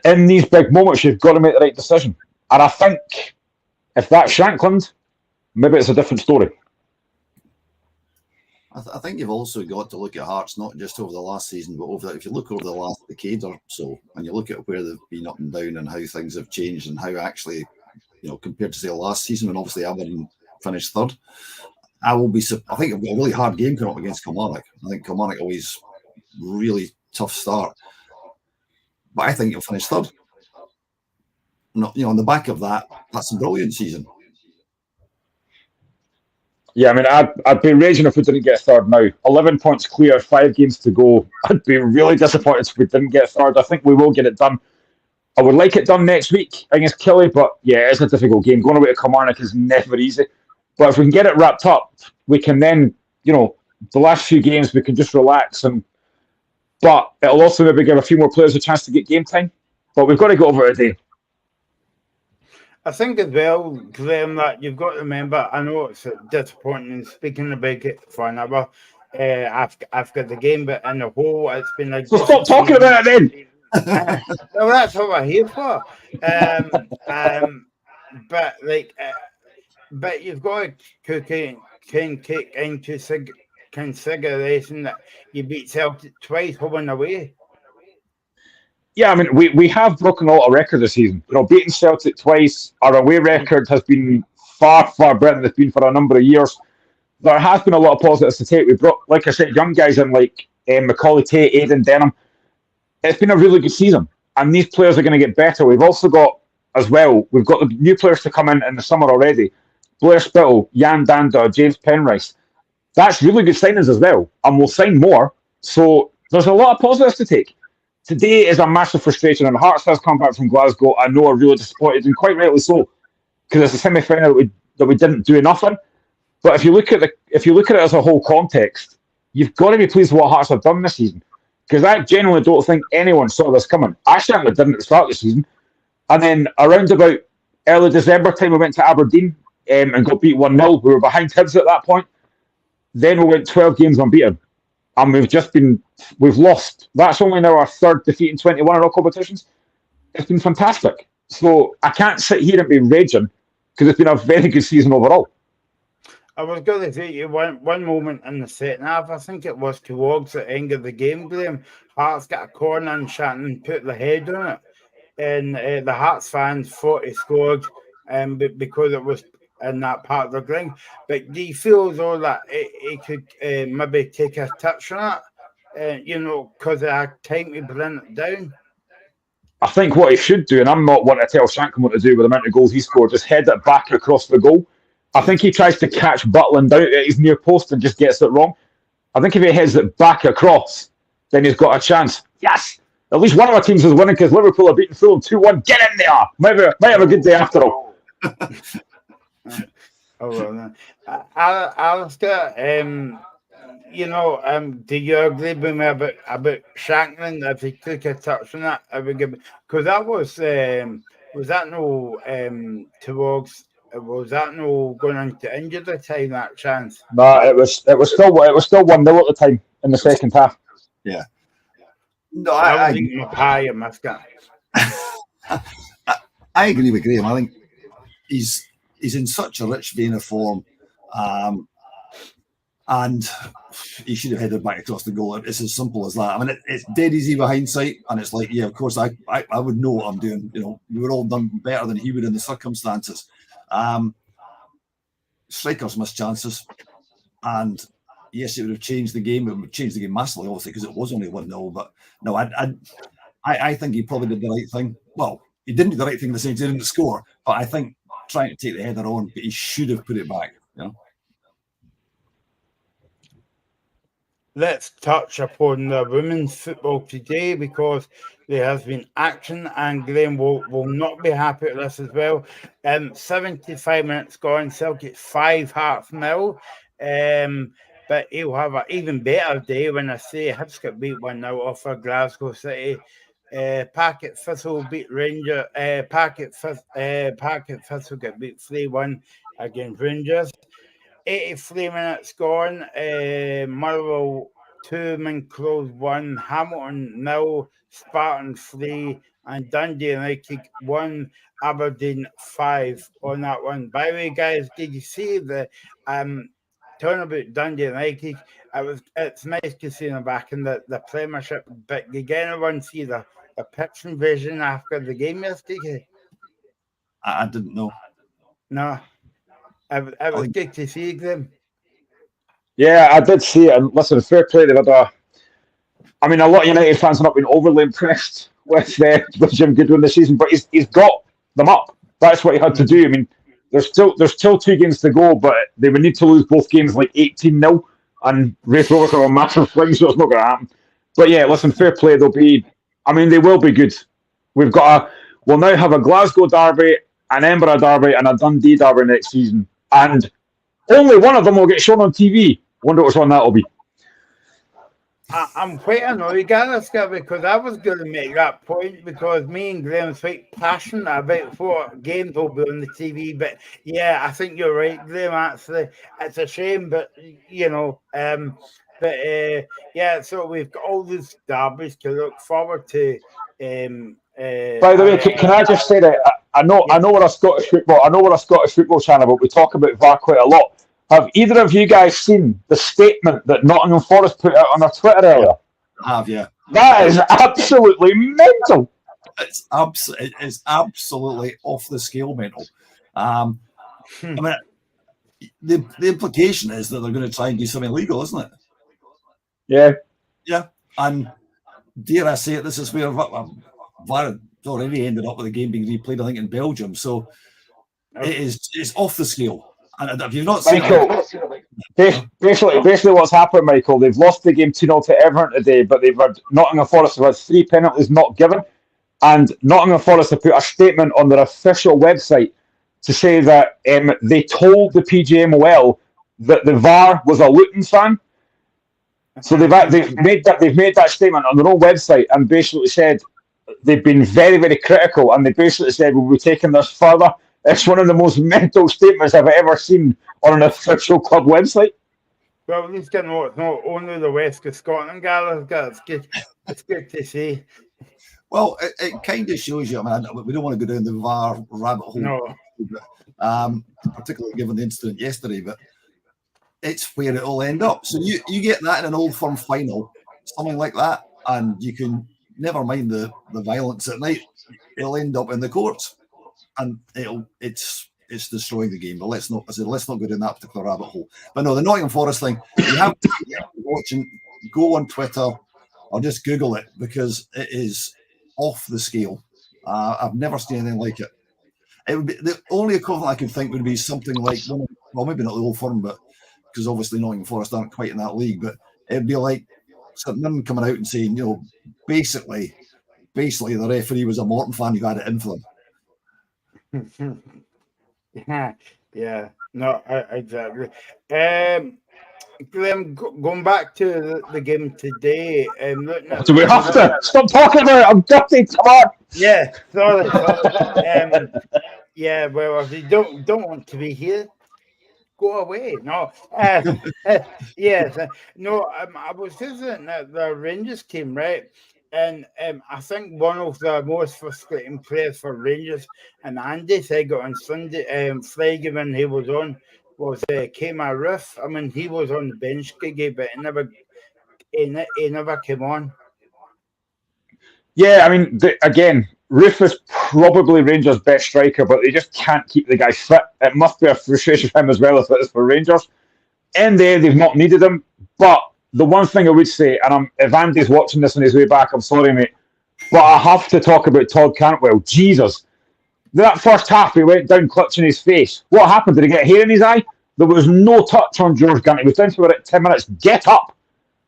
in these big moments, you've got to make the right decision. And I think if that's Shankland, maybe it's a different story.
I think you've also got to look at Hearts not just over the last season, but if you look over the last decade or so, and you look at where they've been up and down and how things have changed and how actually, compared to say last season when obviously Aberdeen finished third, I think they've got a really hard game coming up against Kilmarnock. I think Kilmarnock always really tough start, but I think you'll finish third. On the back of that, that's a brilliant season.
Yeah, I mean, I'd be raging if we didn't get third now. 11 points clear, 5 games to go. I'd be really disappointed if we didn't get third. I think we will get it done. I would like it done next week against Killie, but yeah, it's a difficult game. Going away to Kilmarnock is never easy. But if we can get it wrapped up, we can then, the last few games, we can just relax. But it'll also maybe give a few more players a chance to get game time. But we've got to go over it today.
I think as well, Graham, that you've got to remember, I know it's disappointing speaking about it for an hour after the game, but in the whole, it's been like...
So stop talking about it then!
Well, that's what we're here for. But you've got to take into consideration that you beat Celtic twice home and away.
Yeah, I mean, we have broken a lot of records this season. Beating Celtic twice, our away record has been far, far better than it's been for a number of years. There has been a lot of positives to take. We brought, like I said, young guys in like Macaulay Tate, Aidan Denham. It's been a really good season, and these players are going to get better. We've also got, as well, we've got the new players to come in the summer already. Blair Spittle, Jan Danda, James Penrice. That's really good signings as well, and we'll sign more. So there's a lot of positives to take. Today is a massive frustration, and Hearts has come back from Glasgow. I know are really disappointed, and quite rightly so, because it's a semi-final that we didn't do enough in. But if you look at it as a whole context, you've got to be pleased with what Hearts have done this season. Because I genuinely don't think anyone saw this coming. I certainly didn't at the start of the season. And then around about early December time, we went to Aberdeen and got beat 1-0. We were behind Hibs at that point. Then we went 12 games unbeaten. And we've lost. That's only now our third defeat in 21 in all competitions. It's been fantastic. So I can't sit here and be raging because it's been a very good season overall.
I was going to say one moment in the second half. I think it was towards the end of the game, Graham. Hearts got a corner and Shannon put the head on it. And the Hearts fans thought he scored because it was in that part of the ground. But do you feel though that he could maybe take a touch on it? Because of our time to bring it down?
I think what he should do, and I'm not one to tell Shanklin what to do with the amount of goals he scored, just head it back across the goal. I think he tries to catch Butland out at his near post and just gets it wrong. I think if he heads it back across, then he's got a chance. Yes! At least one of our teams is winning because Liverpool are beating Fulham 2-1. Get in there! Might have a good day after all.
Alistair, do you agree with me about Shanklin? If he took a touch on that, I would give, because that was that no towards. Was that no going into injury time, that chance?
No, it was still 1-0 at the time in the second half.
Yeah. No,
I was eating my pie and my scat.
I agree with Graham. I think he's in such a rich vein of form, and he should have headed back across the goal. It's as simple as that. I mean, it's dead easy with hindsight, and it's like, yeah, of course, I would know what I'm doing. We were all done better than he would in the circumstances. Strikers missed chances, and yes, it would have changed the game. It would change the game massively, obviously, because it was only 1-0. But no, I think he probably did the right thing. Well, he didn't do the right thing in the sense he didn't score, but I think trying to take the header on, but he should have put it back.
Let's touch upon the women's football today because there has been action, and Graham will not be happy with this as well. 75 minutes gone, Celtic 5 Hearts 0. But he'll have an even better day when I say Hibs got beat 1-0 off of Glasgow City. Packet Thistle beat Rangers. Packet Thistle got beat 3-1 against Rangers. 83 minutes gone. Motherwell 2, Minclose 1, Hamilton 0, Spartan 3, and Dundee United 1, Aberdeen 5 on that one. By the way, guys, did you see the talking about Dundee United, it's nice to see them back in the Premiership, but did anyone see the pitch invasion after the game yesterday?
I didn't know.
No. It was good to see them.
Yeah, I did see it. And listen, fair play. They've had a lot of United fans have not been overly impressed with Jim Goodwin this season, but he's got them up. That's what he had to do. I mean, there's still 2 games to go, but they would need to lose both games like 18-0, and Raith Rovers have a massive swing, so it's not going to happen. But yeah, listen, fair play. They will be good. We'll now have a Glasgow derby, an Edinburgh derby, and a Dundee derby next season, and only one of them will get shown on TV. Wonder which one that'll be.
I'm quite annoyed, Gareth, because I was going to make that point, because me and Graham's quite passionate about what games will be on the TV. But yeah, I think you're right, Graham. Actually, it's a shame, but yeah. So we've got all these derbies to look forward to.
By the way, can I just say that I know we're a Scottish football channel, but we talk about VAR quite a lot. Have either of you guys seen the statement that Nottingham Forest put out on their Twitter earlier?
I have, yeah.
That is absolutely mental.
It's absolutely off the scale mental. I mean, the implication is that they're going to try and do something illegal, isn't it?
Yeah.
Yeah. And dare I say it, this is where VAR already ended up with the game being replayed, I think, in Belgium. So it's off the scale. And have you not seen
basically what's happened, Michael, they've lost the game 2-0 to Everton today, but Nottingham Forest have had 3 penalties not given, and Nottingham Forest have put a statement on their official website to say that they told the PGMOL that the VAR was a Luton fan. So they've made that statement on their own website and basically said they've been very, very critical, and they basically said we'll be taking this further. It's one of the most mental statements I've ever seen on an official club website.
Well, at least it's not only the West of Scotland, Gareth. It's good to see.
Well, it kind of shows you. I mean, we don't want to go down the VAR rabbit hole, particularly given the incident yesterday, but it's where it'll end up. So you get that in an Old Firm final, something like that, and you can never mind the violence at night. It'll end up in the courts. And it's destroying the game. But let's not go down that particular rabbit hole. But no, the Nottingham Forest thing, you have to watching, go on Twitter or just Google it, because it is off the scale. I've never seen anything like it. It would be the only equivalent I could think would be something like, well, maybe not the Old Firm, but because obviously Nottingham Forest aren't quite in that league, but it'd be like something coming out and saying, basically the referee was a Morton fan who had it in for them.
Yeah, no, exactly. Graham, going back to the game today,
do we have to stop talking about it? I'm gutted. Come on.
Yeah, sorry. Yeah, well, if you don't want to be here, go away. No, yes, no. I was visiting the Rangers team, right? And I think one of the most frustrating players for Rangers, and Andy said it on Friday when he was on, was Kemar Roof. I mean, he was on the bench, Giggy, but he never came on.
Yeah, I mean, again, Roof is probably Rangers' best striker, but they just can't keep the guy fit. It must be a frustration for him as well if it is for Rangers. In the end, they've not needed him, but the one thing I would say, and if Andy's watching this on his way back, I'm sorry, mate, but I have to talk about Todd Cantwell. Jesus. That first half, he went down clutching his face. What happened? Did he get hair in his eye? There was no touch on George Gant. He was down to it 10 minutes. Get up.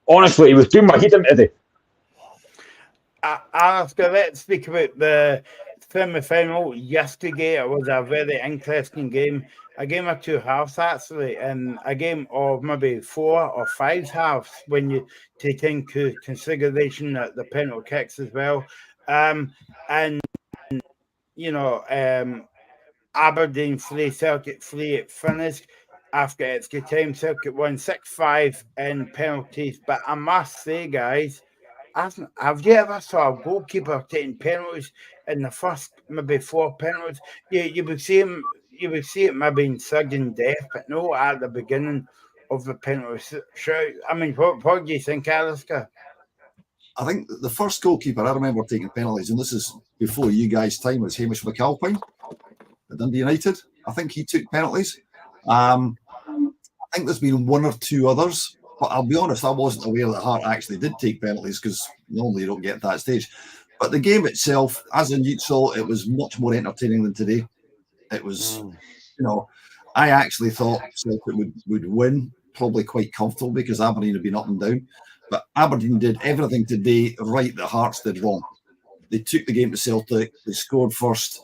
Honestly, he was doing my head in today.
Let's speak about the semi-final yesterday. It was a very interesting game. A game of 2 halves, actually, and a game of maybe 4 or 5 halves when you take into consideration the penalty kicks as well. And, Aberdeen 3, Celtic 3, it finished. After extra time, Celtic won 6-5 in penalties. But I must say, guys, have you ever saw a goalkeeper taking penalties in the first maybe 4 penalties? You would see him maybe in sudden death, but no, at the beginning, of the penalty shout. I mean, what do you think, Alistair?
I think the first goalkeeper I remember taking penalties, and this is before you guys' time, was Hamish McAlpine at Dundee United. I think he took penalties. I think there's been one or two others, but I'll be honest, I wasn't aware that Hart actually did take penalties because normally you don't get to that stage. But the game itself, as a neutral, it was much more entertaining than today. It was, I actually thought Celtic would win, probably quite comfortable because Aberdeen had been up and down. But Aberdeen did everything today right that Hearts did wrong. They took the game to Celtic. They scored first.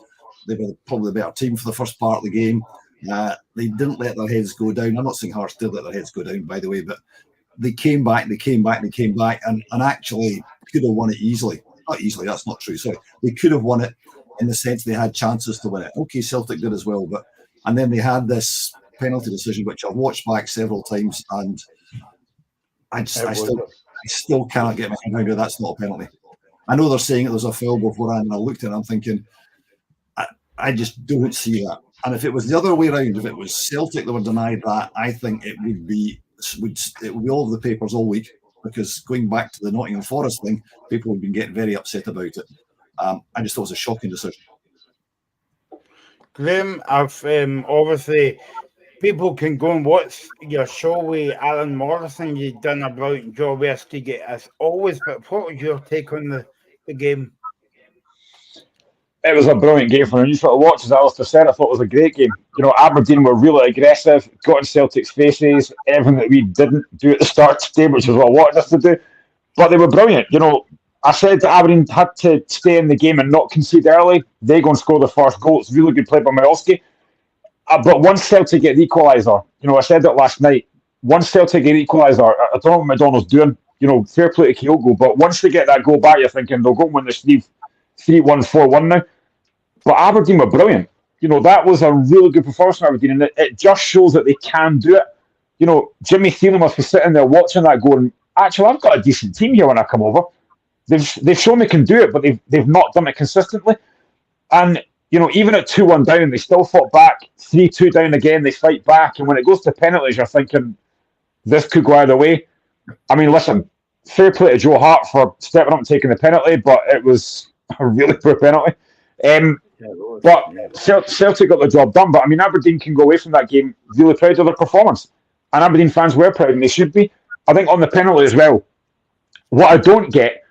They were probably the better team for the first part of the game. They didn't let their heads go down. I'm not saying Hearts did let their heads go down, by the way, but they came back, and actually could have won it easily. Not easily, that's not true. Sorry. They could have won it in the sense they had chances to win it. Okay, Celtic did as well, and then they had this penalty decision, which I've watched back several times, and I still cannot get my head around it. That's not a penalty. I know they're saying it was a foul beforehand, and I looked at it and I'm thinking, I just don't see that. And if it was the other way around, if it was Celtic that were denied that, I think it would be all over the papers all week, because going back to the Nottingham Forest thing, people have been getting very upset about it. I just thought it was a shocking decision.
Graham, I've obviously people can go and watch your show with Alan Morrison. You've done a brilliant job yesterday as always, but what was your take on the game?
It was a brilliant game for a neutral to watch, as Alistair said. I thought it was a great game. Aberdeen were really aggressive, got in Celtic's faces, everything that we didn't do at the start today, which was what I wanted us to do. But they were brilliant. I said that Aberdeen had to stay in the game and not concede early. They go and score the first goal. It's really good play by Miloski. But once Celtic get the equaliser, I said that last night, once Celtic get the equaliser, I don't know what McDonald's doing. Fair play to Kyogo, but once they get that goal back, you're thinking they'll go and win this 3-1, 4-1 now. But Aberdeen were brilliant. That was a really good performance from Aberdeen, and it just shows that they can do it. Jimmy Thielen must be sitting there watching that going, actually, I've got a decent team here when I come over. They've shown they can do it, but they've not done it consistently. And, even at 2-1 down, they still fought back. 3-2 down again, they fight back. And when it goes to penalties, you're thinking, this could go either way. I mean, listen, fair play to Joe Hart for stepping up and taking the penalty, but it was a really poor penalty. But Celtic got the job done. But, I mean, Aberdeen can go away from that game really proud of their performance. And Aberdeen fans were proud, and they should be. I think on the penalty as well, what I don't get,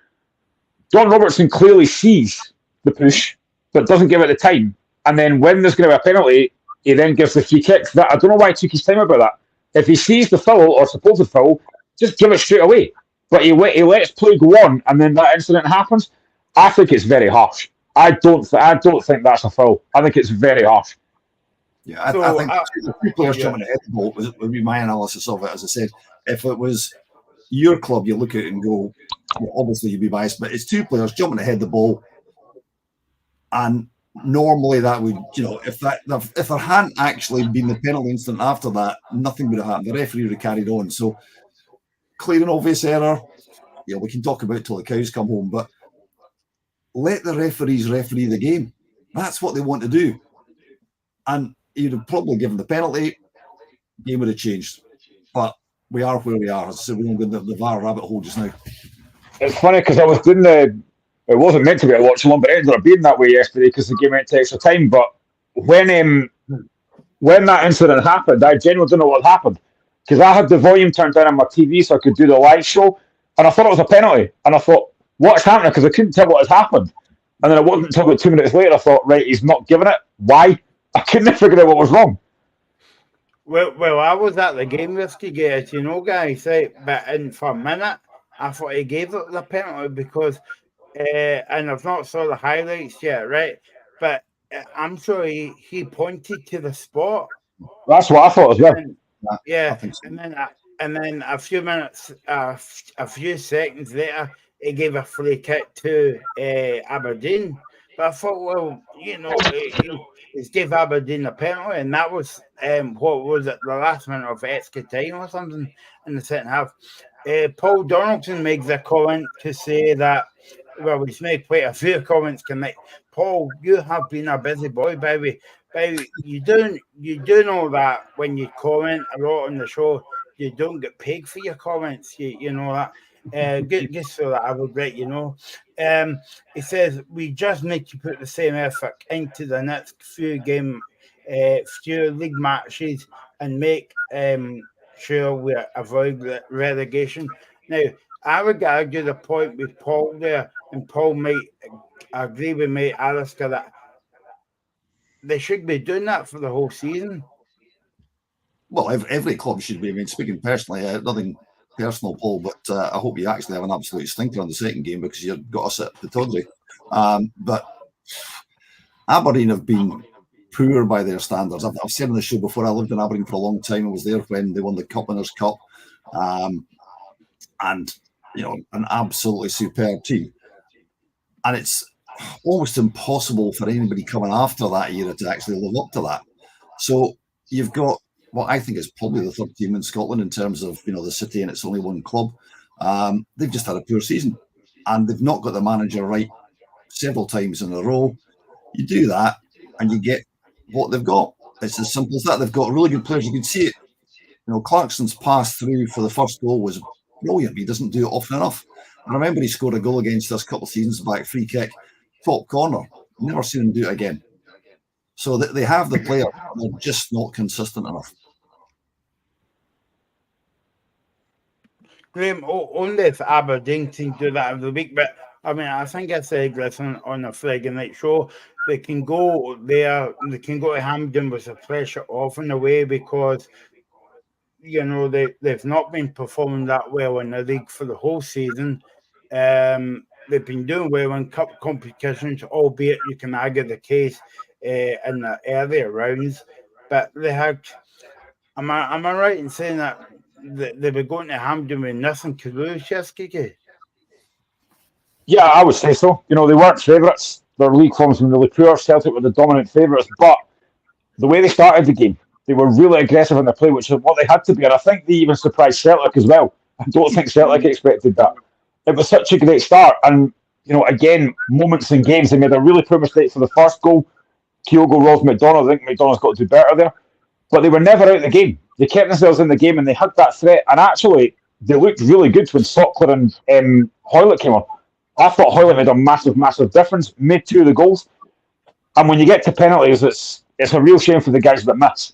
John Robertson clearly sees the push, but doesn't give it the time. And then when there's going to be a penalty, he then gives the free kick. I don't know why he took his time about that. If he sees the foul or supposed foul, just give it straight away. But he lets play go on, and then that incident happens. I think it's very harsh. I don't think that's a foul. I think it's very harsh.
Yeah, I think the two players jumping ahead of the ball would be my analysis of it. As I said, if it was your club, you look at it and go, obviously you'd be biased, but it's two players jumping ahead of the ball, and normally that would, if there hadn't actually been the penalty incident after that, nothing would have happened. The referee would have carried on. So clear and obvious error. We can talk about it till the cows come home, but let the referees referee the game. That's what they want to do. And you'd have probably given the penalty, game would have changed. But we are where we are. As I said, we don't go in the VAR rabbit hole just now.
It's funny because I was doing it wasn't meant to be a watch along, but it ended up being that way yesterday because the game went to extra time. But when that incident happened, I genuinely don't know what happened because I had the volume turned down on my TV so I could do the live show, and I thought it was a penalty. And I thought, what's happening? Because I couldn't tell what had happened. And then it wasn't until about 2 minutes later I thought, right, he's not giving it. Why? I couldn't figure out what was wrong.
Well, I was at the game yesterday, as guys, right? But for a minute, I thought he gave it the penalty because, and I've not saw the highlights yet, right? But I'm sure he pointed to the spot.
That's what I thought as well.
Yeah, so. and then a few minutes, a few seconds later, he gave a free kick to Aberdeen. But I thought, well, it's gave Aberdeen a penalty, and that was what was it, the last minute of extra time or something in the second half. Paul Donaldson makes a comment to say that, well, he's made quite a few comments tonight. Paul, you have been a busy boy, baby. You do know that when you comment a lot on the show, you don't get paid for your comments. You know that. Just so that I would let you know. He says we just need to put the same effort into the next few league matches and make sure we avoid relegation. Now, I would argue the point with Paul there, and Paul might agree with me, Alistair, that they should be doing that for the whole season.
Well, every club should be. I mean, speaking personally, nothing personal, Paul, but I hope you actually have an absolute stinker on the second game because you've got us at Pittodrie. But Aberdeen have been poor by their standards. I've said on the show before, I lived in Aberdeen for a long time. I was there when they won the Cup Winners' Cup. And, an absolutely superb team. And it's almost impossible for anybody coming after that era to actually live up to that. So you've got what I think is probably the third team in Scotland in terms of, the city, and it's only one club. They've just had a poor season and they've not got the manager right several times in a row. You do that and you get what they've got. It's as simple as that. They've got really good players. You can see it. Clarkson's pass through for the first goal was brilliant. He doesn't do it often enough. I remember he scored a goal against us a couple of seasons back, free kick, top corner. Never seen him do it again. So they have the player. They're just not consistent enough.
Graham, only if Aberdeen can do that every week, but I think I said this on a Friday night show. They can go there, they can go to Hampden with the pressure off in a way because they've not been performing that well in the league for the whole season. They've been doing well in cup competitions, albeit you can argue the case in the earlier rounds. But they had. Am I right in saying that they were going to Hampden with nothing to lose yesterday?
Yeah, I would say so. They weren't favourites. Their league form's been really poor. Celtic were the dominant favourites, but the way they started the game, they were really aggressive in their play, which is what they had to be. And I think they even surprised Celtic as well. I don't think Celtic expected that. It was such a great start. And, again, moments in games, they made a really poor mistake for the first goal. Kyogo rolls McDonald. I think McDonald's got to do better there. But they were never out of the game. They kept themselves in the game and they had that threat. And actually, they looked really good when Sockler and Hoylett came on. I thought Hoylett made a massive, massive difference, made 2 of the goals. And when you get to penalties, it's a real shame for the guys that miss.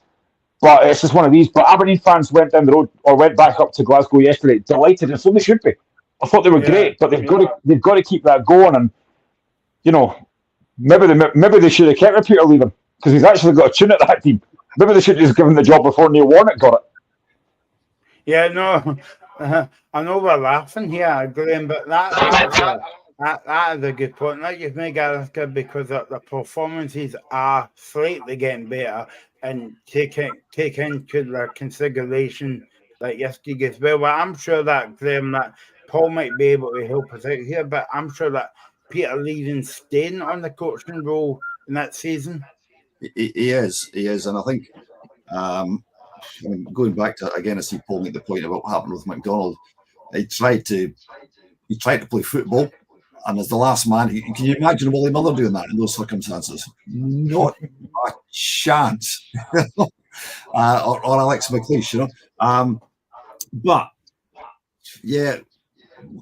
But it's just one of these. But Aberdeen fans went down the road or went back up to Glasgow yesterday, delighted, and so they should be. I thought they were great, but they've got to keep that going. And maybe they should have kept Peter leaving because he's actually got a tune at that team. Maybe they should have just given the job before Neil Warnock got it.
Yeah, no, I know we're laughing here, Graham, but that is a good point. Like you've made, Alistair, because the performances are slightly getting better and take into their consideration like yesterday as well. But I'm sure that, Graham, that Paul might be able to help us out here, but I'm sure that Peter Leedon's staying on the coaching role in that season.
He is, and I think going back to again, I see Paul make the point about what happened with McDonald. He tried to play football, and as the last man, can you imagine Willie Miller doing that in those circumstances? Not a chance. or Alex McLeish, but yeah,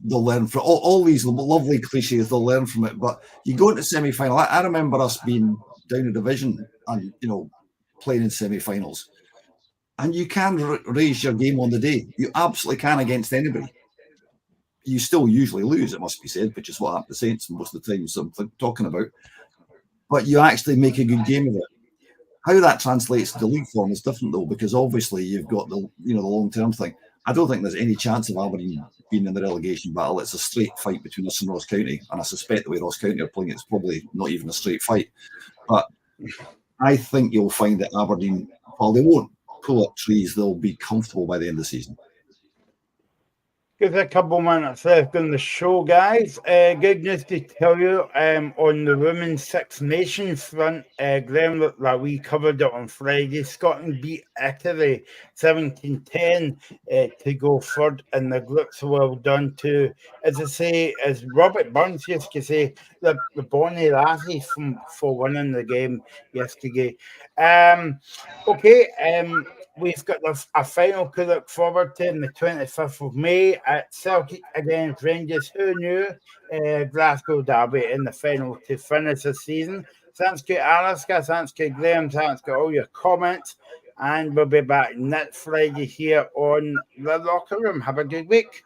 they'll learn from all these lovely cliches. They'll learn from it. But you go into semi-final. I remember us being down a division and playing in semi-finals, and you can raise your game on the day. You absolutely can against anybody. You still usually lose, it must be said, which is what happened to Saints most of the time. So I'm talking about, but you actually make a good game of it. How that translates to the league form is different though, because obviously you've got the long-term thing. I don't think there's any chance of Aberdeen being in the relegation battle. It's a straight fight between us and Ross County, and I suspect the way Ross County are playing, it's probably not even a straight fight. But I think you'll find that Aberdeen, while they won't pull up trees, they'll be comfortable by the end of the season.
Give it a couple minutes left in the show, guys. Good news to tell you on the Women's Six Nations front, Graham, that we covered it on Friday. Scotland beat Italy 17-10 to go third in the group. So well done to, as Robert Burns used to say, the Bonnie Lassies for winning the game yesterday. Okay. we've got a final to look forward to on the 25th of May at Celtic against Rangers. Who knew? Glasgow Derby in the final to finish the season. Thanks to Alaska, thanks to Graham, thanks to all your comments. And we'll be back next Friday here on The Locker Room. Have a good week.